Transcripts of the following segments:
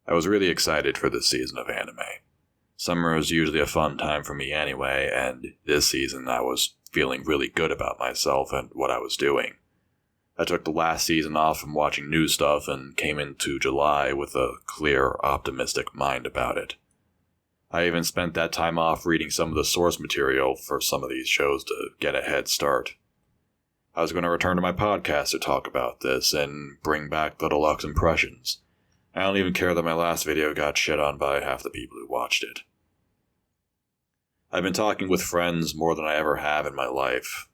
I was really excited for this season of anime. Summer is usually a fun time for me anyway, and this season I was feeling really good about myself and what I was doing. I took the last season off from watching new stuff and came into July with a clear, optimistic mind about it. I even spent that time off reading some of the source material for some of these shows to get a head start. I was going to return to my podcast to talk about this and bring back the deluxe impressions. I don't even care that my last video got shit on by half the people who watched it. I've been talking with friends more than I ever have in my life.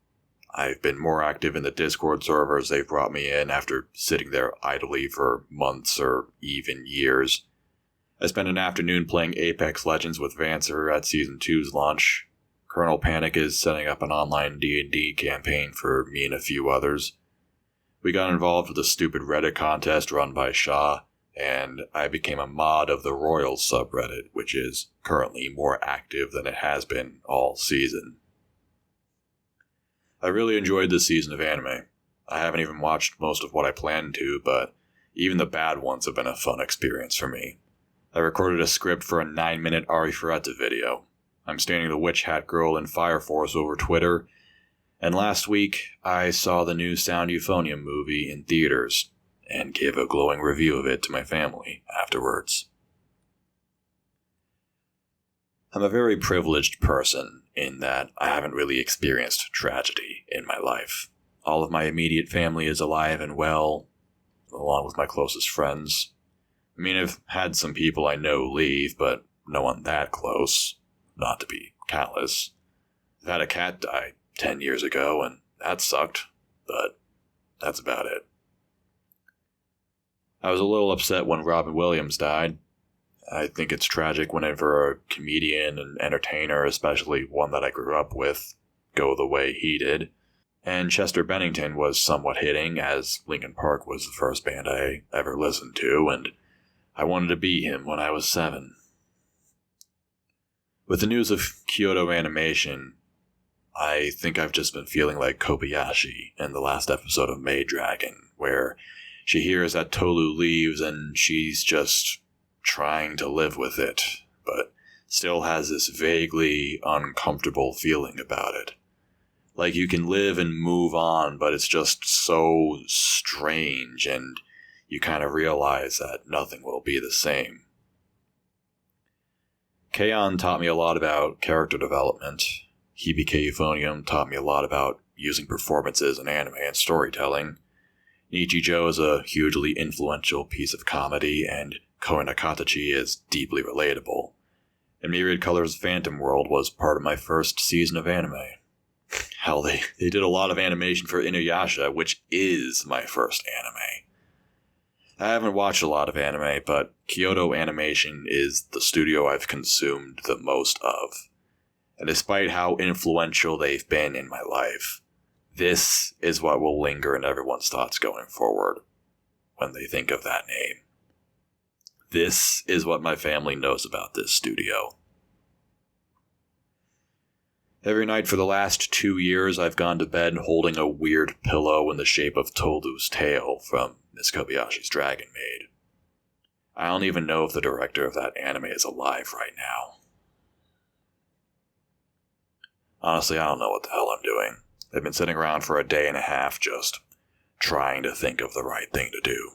I've been more active in the Discord servers they've brought me in after sitting there idly for months or even years. I spent an afternoon playing Apex Legends with Vancer at Season 2's launch. Colonel Panic is setting up an online D&D campaign for me and a few others. We got involved with a stupid Reddit contest run by Shaw, and I became a mod of the Royals subreddit, which is currently more active than it has been all season. I really enjoyed this season of anime. I haven't even watched most of what I planned to, but even the bad ones have been a fun experience for me. I recorded a script for a 9-minute Ari Ferretta video. I'm standing the Witch Hat Girl in Fire Force over Twitter, and last week I saw the new Sound Euphonium movie in theaters, and gave a glowing review of it to my family afterwards. I'm a very privileged person in that I haven't really experienced tragedy in my life. All of my immediate family is alive and well, along with my closest friends. I mean, I've had some people I know leave, but no one that close, not to be callous. I've had a cat die 10 years ago, and that sucked, but that's about it. I was a little upset when Robin Williams died. I think it's tragic whenever a comedian and entertainer, especially one that I grew up with, go the way he did. And Chester Bennington was somewhat hitting, as Linkin Park was the first band I ever listened to, and I wanted to be him when I was 7. With the news of Kyoto Animation, I think I've just been feeling like Kobayashi in the last episode of Maid Dragon, where she hears that Tolu leaves and she's just trying to live with it, but still has this vaguely uncomfortable feeling about it. Like you can live and move on, but it's just so strange, and you kind of realize that nothing will be the same. K-On! Taught me a lot about character development. Hibike Euphonium taught me a lot about using performances in anime and storytelling. Nichijou is a hugely influential piece of comedy, and Koe no Katachi is deeply relatable. And Myriad Colors Phantom World was part of my first season of anime. Hell, they did a lot of animation for Inuyasha, which is my first anime. I haven't watched a lot of anime, but Kyoto Animation is the studio I've consumed the most of. And despite how influential they've been in my life, this is what will linger in everyone's thoughts going forward when they think of that name. This is what my family knows about this studio. Every night for the last 2 years, I've gone to bed holding a weird pillow in the shape of Tolu's tail from Miss Kobayashi's Dragon Maid. I don't even know if the director of that anime is alive right now. Honestly, I don't know what the hell I'm doing. I've been sitting around for a day and a half just trying to think of the right thing to do.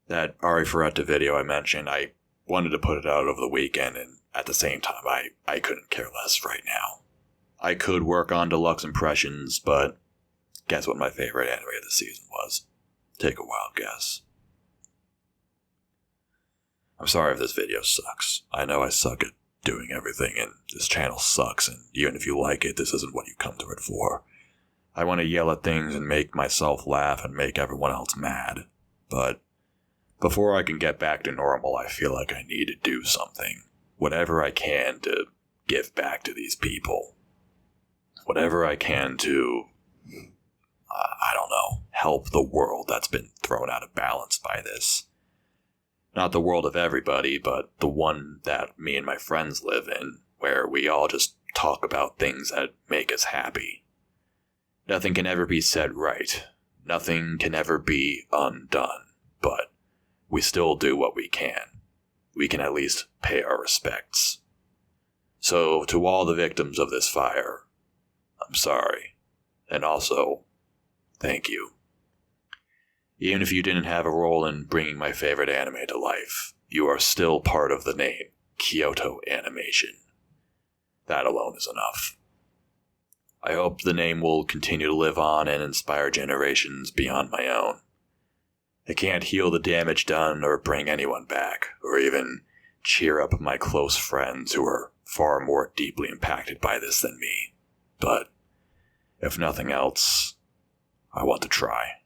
That Ari Ferretta video I mentioned, I wanted to put it out over the weekend, and at the same time, I couldn't care less right now. I could work on deluxe impressions, but guess what my favorite anime of the season was? Take a wild guess. I'm sorry if this video sucks. I know I suck at doing everything, and this channel sucks, and even if you like it, this isn't what you come to it for. I want to yell at things and make myself laugh and make everyone else mad, but before I can get back to normal, I feel like I need to do something. Whatever I can to give back to these people. Whatever I can to, help the world that's been thrown out of balance by this. Not the world of everybody, but the one that me and my friends live in, where we all just talk about things that make us happy. Nothing can ever be said right. Nothing can ever be undone, but we still do what we can. we can at least pay our respects. So, to all the victims of this fire, I'm sorry. And also, thank you. Even if you didn't have a role in bringing my favorite anime to life, you are still part of the name, Kyoto Animation. That alone is enough. I hope the name will continue to live on and inspire generations beyond my own. I can't heal the damage done or bring anyone back, or even cheer up my close friends who are far more deeply impacted by this than me. But, if nothing else, I want to try.